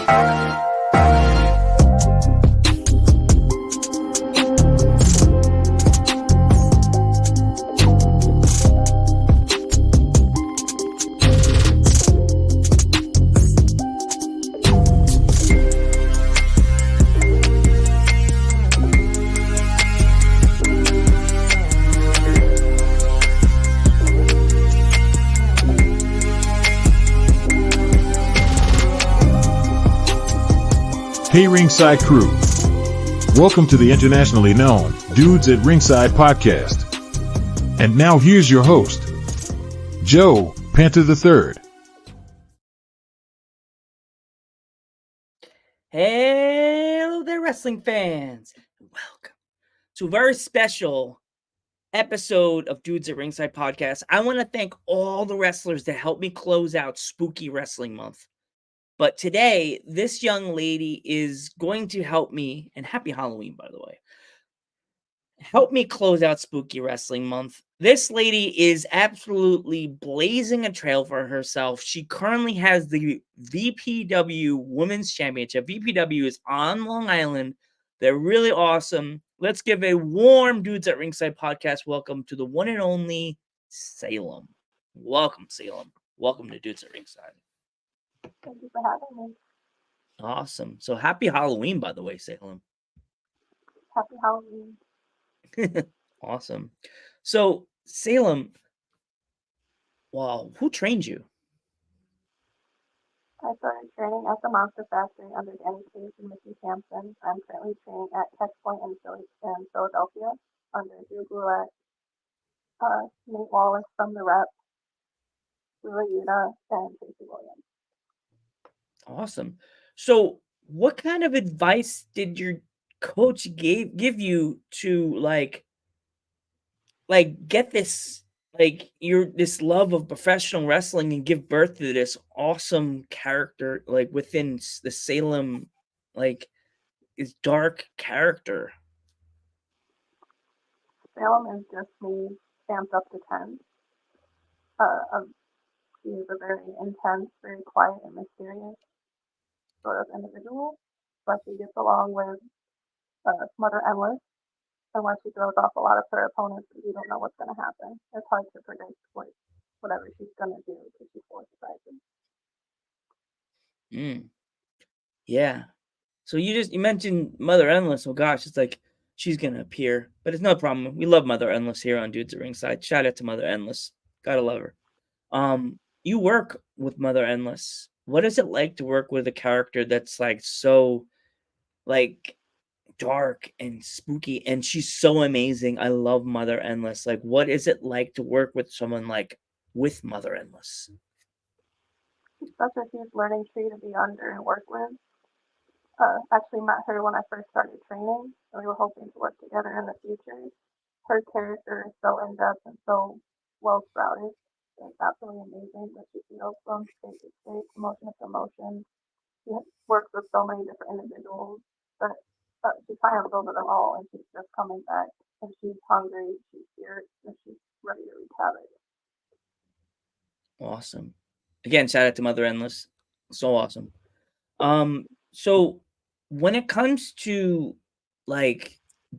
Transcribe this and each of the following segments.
Hey Ringside crew, welcome to the internationally known Dudes at Ringside podcast. And now here's your host, Joe, Panther III. Hello there, wrestling fans. Welcome to a very special episode of Dudes at Ringside podcast. I want to thank all the wrestlers that helped me close out Spooky Wrestling Month. But today, this young lady is going to help me, and happy Halloween, by the way, help me close out Spooky Wrestling Month. This lady is absolutely blazing a trail for herself. She currently has the VPW Women's Championship. VPW is on Long Island. They're really awesome. Let's give a warm Dudes at Ringside podcast welcome to the one and only Salem. Welcome, Salem. Welcome to Dudes at Ringside. Thank you for having me. Awesome. So happy Halloween, by the way, Salem. Happy Halloween. Awesome. So, Salem, wow, who trained you? I started training at the Monster Factory under Danny Cage and Mickey Sampson. I'm currently training at Tech Point in Philadelphia under Drew Goulet, Nate Wallace from the Rep, Willa Yuta, and Tracy Williams. Awesome. So, what kind of advice did your coach give you to like get this this love of professional wrestling and give birth to this awesome character within the Salem is dark character? Salem is just me stamped up to 10. She is a very intense, very quiet and mysterious sort of individual, but she gets along with Mother Endless, and when she throws off a lot of her opponents, you don't know what's going to happen. It's hard to predict whatever she's going to do because she's full of surprises. Yeah. So you mentioned Mother Endless. Oh gosh, it's like she's gonna appear, but it's no problem. We love Mother Endless here on Dudes at Ringside. Shout out to Mother Endless. Gotta love her. You work with Mother Endless. What is it like to work with a character that's so dark and spooky, and she's so amazing? I love Mother Endless. What is it like to work with someone with Mother Endless? She's such a huge learning tree to be under and work with. Actually met her when I first started training, and we were hoping to work together in the future. Her character is so in-depth and so well-sprouted. It's absolutely amazing that she feels from state to state, promotion to promotion. She works with so many different individuals, but she triumphs over them all, and she's just coming back, and she's hungry, she's fierce, and she's ready to wreak havoc. Awesome. Again, shout out to Mother Endless. So awesome. So when it comes to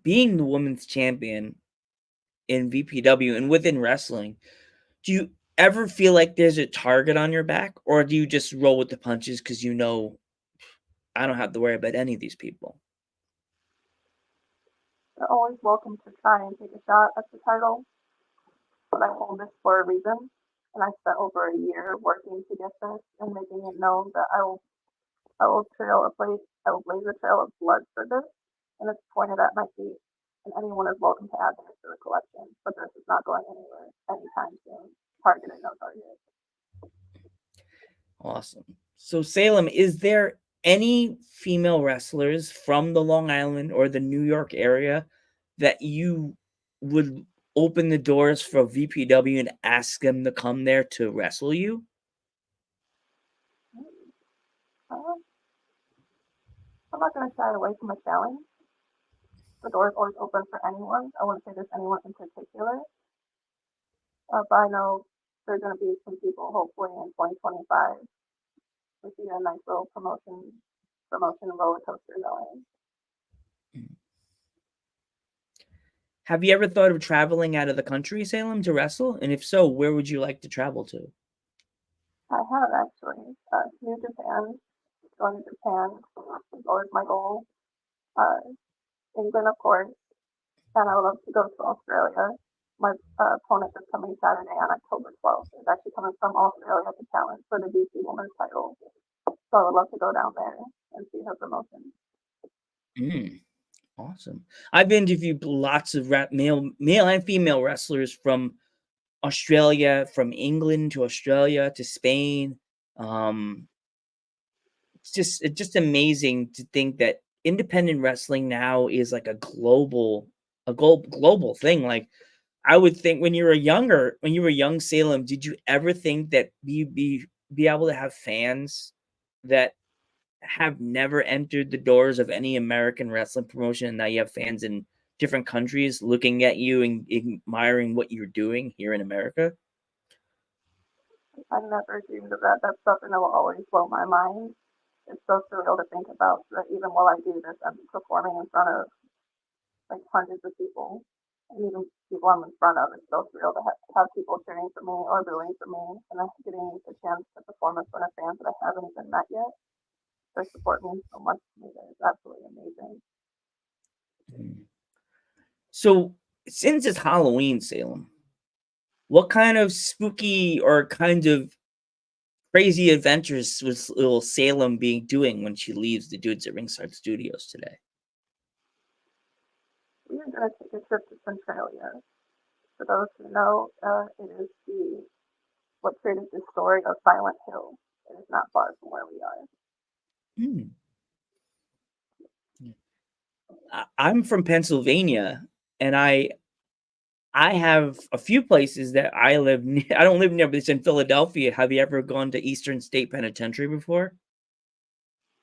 being the women's champion in VPW and within wrestling, do you ever feel like there's a target on your back, or do you just roll with the punches because I don't have to worry about any of these people? You're always welcome to try and take a shot at the title, but I hold this for a reason, and I spent over a year working to get this and making it known that I will blaze a trail of blood for this, and it's pointed at my feet, and anyone is welcome to add this to the collection, but this is not going anywhere anytime soon. Target or no target. Awesome. So Salem, is there any female wrestlers from the Long Island or the New York area that you would open the doors for VPW and ask them to come there to wrestle you? I'm not going to shy away from a challenge. The door is always open for anyone. I wouldn't say there's anyone in particular, but I know there's going to be some people, hopefully in 2025. We see a nice little promotion promotion roller coaster going. Have you ever thought of traveling out of the country, Salem, to wrestle? And if so, where would you like to travel to? I have actually. New Japan, going to Japan is always my goal. Uh, England, of course, and I would love to go to Australia. My opponent is coming Saturday on October 12th. Is actually coming from Australia to challenge for the BC Women's title. So I would love to go down there and see her promotion. Mm, awesome. I've interviewed lots of male and female wrestlers from Australia, from England to Australia to Spain. Um, it's just amazing to think that independent wrestling now is like global thing. Like I would think when you were young, Salem, did you ever think that be able to have fans that have never entered the doors of any American wrestling promotion, and now you have fans in different countries looking at you and admiring what you're doing here in America? I never dreamed of that. That's something that will always blow my mind. It's so surreal to think about that even while I do this, I'm performing in front of like hundreds of people, and even people I'm in front of. It's so surreal to have people cheering for me or booing for me, and then getting a chance to perform in front of fans that I haven't even met yet. Their support means so much to me. That it's absolutely amazing. Mm. So, since it's Halloween, Salem, what kind of spooky or kind of crazy adventures was little Salem being doing when she leaves the Dudes at Ringside Studios today? We are going to take a trip to Centralia. For those who know, it is what created the story of Silent Hill. It is not far from where we are. Hmm. I'm from Pennsylvania, and I have a few places that I live near. I don't live near, but it's in Philadelphia. Have you ever gone to Eastern State Penitentiary before?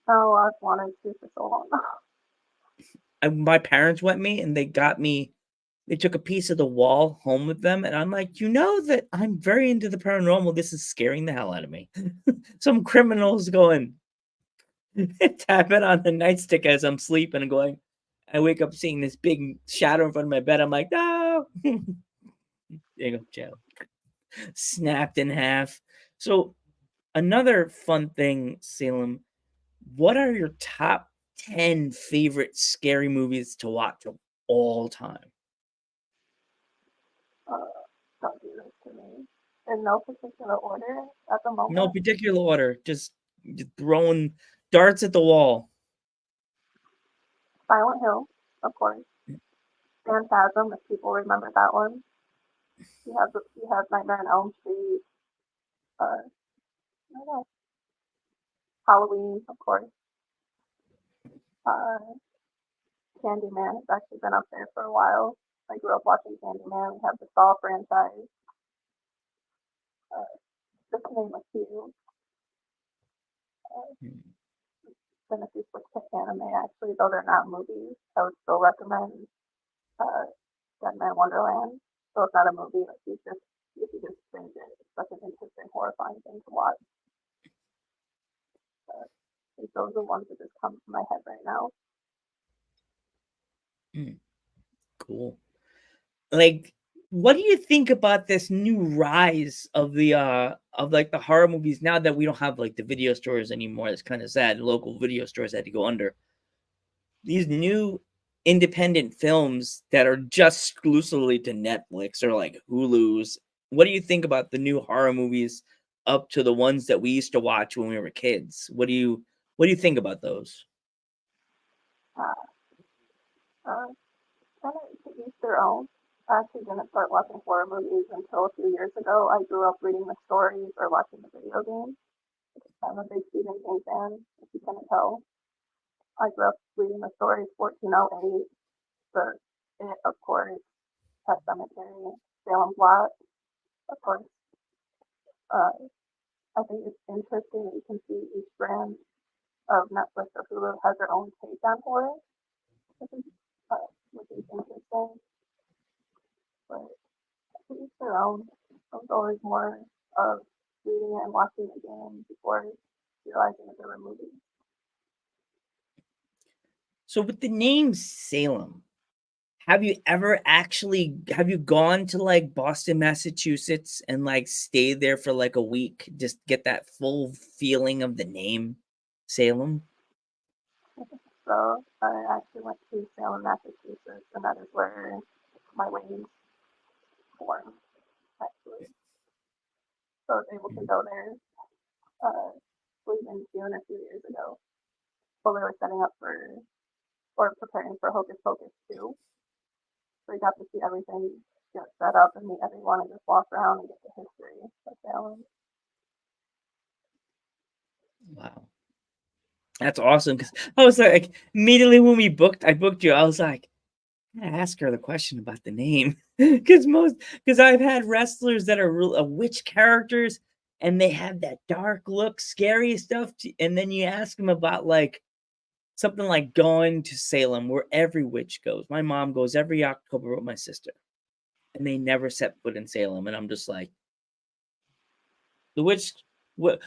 Oh, I've wanted to for so long. My parents went me, and they took a piece of the wall home with them, and I'm like, "You know that I'm very into the paranormal. This is scaring the hell out of me." Some criminals going tapping on the nightstick as I'm sleeping and going I wake up seeing this big shadow in front of my bed. I'm like, "No." There you go, jail. Snapped in half. So, another fun thing, Salem, what are your top 10 favorite scary movies to watch of all time? Don't do this to me. In no particular order at the No moment. particular order, just throwing darts at the wall. Silent Hill, of course. Phantasm, if people remember that one. You have Nightmare on Elm Street. What else? Halloween, of course. Uh, Candyman has actually been up there for a while. I grew up watching Candyman. We have the Saw franchise. Uh, just to name a few. Uh, Hmm. then if you switch to anime, actually, though they're not movies, I would still recommend uh, Dead Man Wonderland. So it's not a movie, but if you just binge it, it's such an interesting, horrifying thing to watch. Uh, I think those are ones that just come to my head right now. Hmm. Cool. Like, what do you think about this new rise of the horror movies now that we don't have like the video stores anymore? It's kind of sad. Local video stores had to go under. These new independent films that are just exclusively to Netflix or like Hulu's. What do you think about the new horror movies up to the ones that we used to watch when we were kids? What do you think about those? Uh, uh, kind of to each their own. I actually didn't start watching horror movies until a few years ago. I grew up reading the stories or watching the video games. I'm a big Stephen King fan, if you couldn't tell. I grew up reading the stories 1408, the It, of course, Pet Cemetery, Salem of course. Uh, I think it's interesting that you can see each brand of Netflix or Hulu has their own take on horror, which is, which is interesting. But to each their own. I was always more of reading it and watching the game before realizing that there were movies. So with the name Salem, have you gone to like Boston, Massachusetts and like stayed there for like a week, just get that full feeling of the name Salem? So I actually went to Salem, Massachusetts, and that is where my wings formed, actually. So I was able to go there, I believe in June a few years ago, while we were setting up or preparing for Hocus Pocus 2. So we got to see everything get set up and meet everyone and just walk around and get the history of Salem. Wow. That's awesome. Cause I was like, immediately when I booked you, I was like, I ask her the question about the name because I've had wrestlers that are witch characters and they have that dark look, scary stuff, and then you ask them about like something like going to Salem, where every witch goes. My mom goes every October with my sister, and they never set foot in Salem, and I'm just like, the witch. What?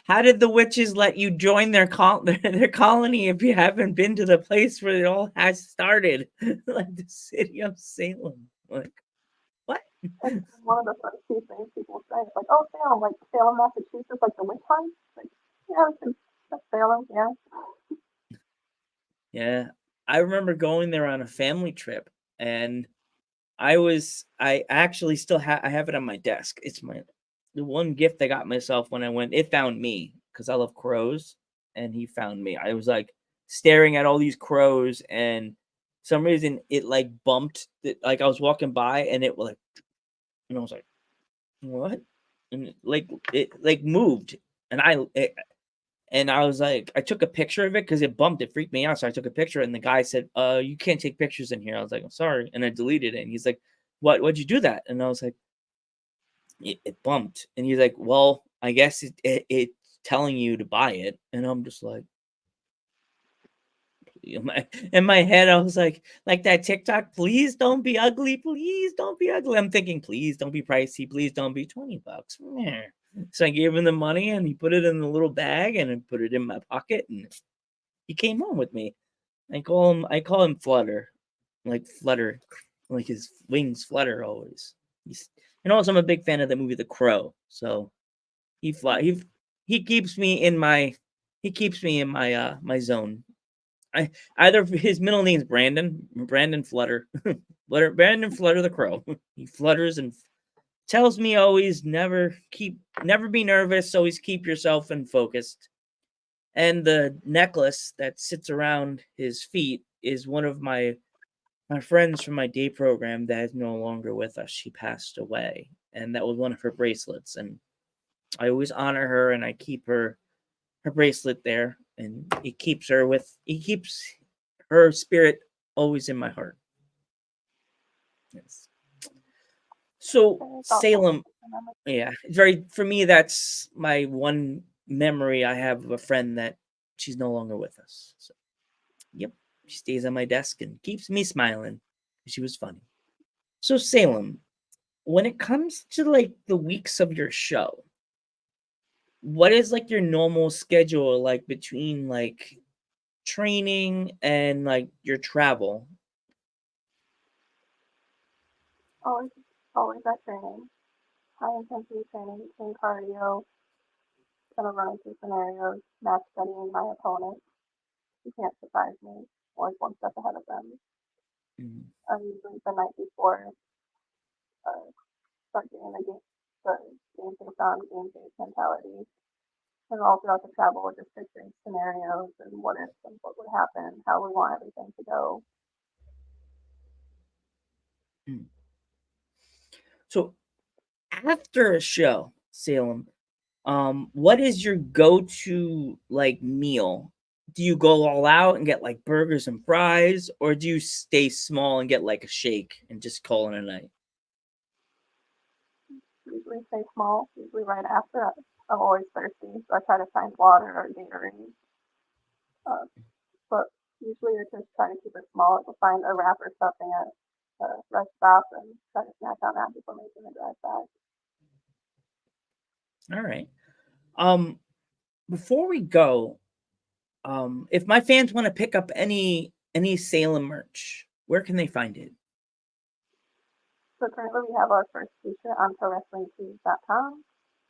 How did the witches let you join their their colony if you haven't been to the place where it all has started, like the city of Salem? Like what? And one of the first few things people say is like, "Oh, Salem, like Salem, Massachusetts, like the witch hunt." Like, yeah, that's Salem, yeah. Yeah, I remember going there on a family trip, and I actually still I have it on my desk. It's the one gift I got myself when I went. It found me because I love crows, and he found me. I was like staring at all these crows, and some reason it like bumped. Like I was walking by, and it was like, and I was like, what? And it like moved, and and I was like, I took a picture of it because it bumped. It freaked me out. So I took a picture, and the guy said, you can't take pictures in here." I was like, "I'm sorry," and I deleted it. And he's like, What'd you do that?" And I was like, it bumped." And he's like, "Well, I guess it's telling you to buy it." And I'm just like, in my head, I was like that TikTok, "Please don't be ugly. Please don't be ugly." I'm thinking, please don't be pricey. Please don't be $20. Meh. So I gave him the money, and he put it in the little bag, and I put it in my pocket, and he came home with me. I call him Flutter, like Flutter, like his wings flutter always. And also I'm a big fan of the movie The Crow, so he fly he keeps me in my my zone. I either his middle name's Brandon Flutter, Brandon Flutter the Crow. He flutters and tells me always never be nervous, always keep yourself and focused. And the necklace that sits around his feet is one of my friends from my day program that is no longer with us. She passed away, and that was one of her bracelets. And I always honor her, and I keep her bracelet there, and it keeps her spirit always in my heart. Yes. So Salem, yeah, it's very for me. That's my one memory I have of a friend that she's no longer with us. So, yep, she stays on my desk and keeps me smiling. She was funny. So Salem, when it comes to like the weeks of your show, what is like your normal schedule like between like training and like your travel? Always, always at training. High intensity training between cardio, kind of running through scenarios, match studying my opponent. You can't surprise me. Always one step ahead of them. Mm. Usually the night before, uh, start getting the game face on, game face mentality. And all throughout the travel, we're just picturing scenarios and what ifs and what would happen, how we want everything to go. Mm. So after a show, Salem, what is your go-to like meal? Do you go all out and get like burgers and fries, or do you stay small and get like a shake and just call it a night? Usually stay small, usually right after. I'm always thirsty, so I try to find water or Gatorade. Uh, but usually I just try to keep it small. I'll find a wrap or something at a rest stop and try to snack on that before making the drive back. All right. Before we go, if my fans want to pick up any Salem merch, where can they find it? So currently we have our first t-shirt on ProWrestlingTees.com,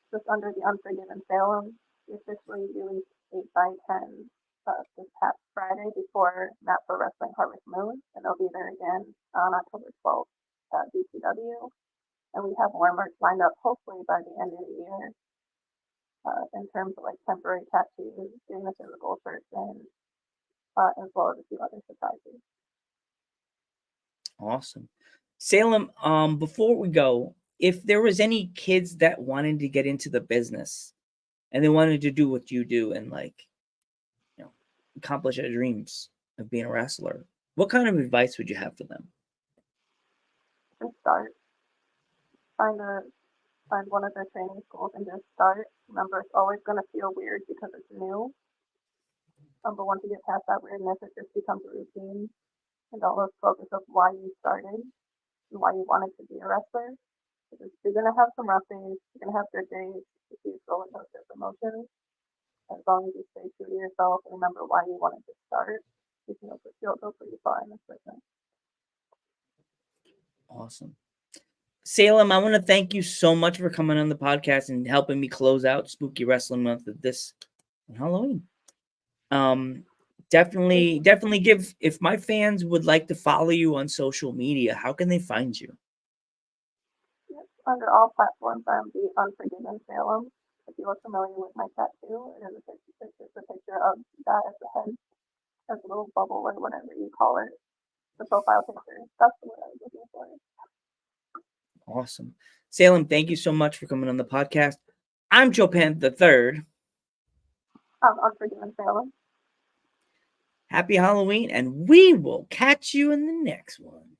just under the Unforgiven Salem. We officially released 8x10 this past Friday before Map for Wrestling Harvest Moon, and it'll be there again on October 12th at BCW. And we have more merch lined up hopefully by the end of the year in terms of like temporary tattoos, doing the physical shirts, and as well as a few other surprises. Awesome. Salem, before we go, if there was any kids that wanted to get into the business and they wanted to do what you do and accomplish their dreams of being a wrestler, what kind of advice would you have for them? Just start. Find one of the training schools and just start. Remember, it's always going to feel weird because it's new. But once you get past that weirdness, it just becomes a routine. And don't lose focus of why you started and why you wanted to be a wrestler. Because you're going to have some rough days, you're going to have good days, if you feel with those emotions. As long as you stay true to yourself and remember why you wanted to start, you'll go pretty far in this business. Awesome. Salem, I want to thank you so much for coming on the podcast and helping me close out Spooky Wrestling Month of this Halloween. Definitely give, if my fans would like to follow you on social media, how can they find you? Yes, under all platforms, I'm the Unforgiven Salem. If you are familiar with my tattoo, it is a picture of that as the head, as a little bubble or whatever you call it. The profile picture. That's the word I was looking for. Awesome. Salem, thank you so much for coming on the podcast. I'm Joe Panther III. I'm Unforgiven Salem. Happy Halloween, and we will catch you in the next one.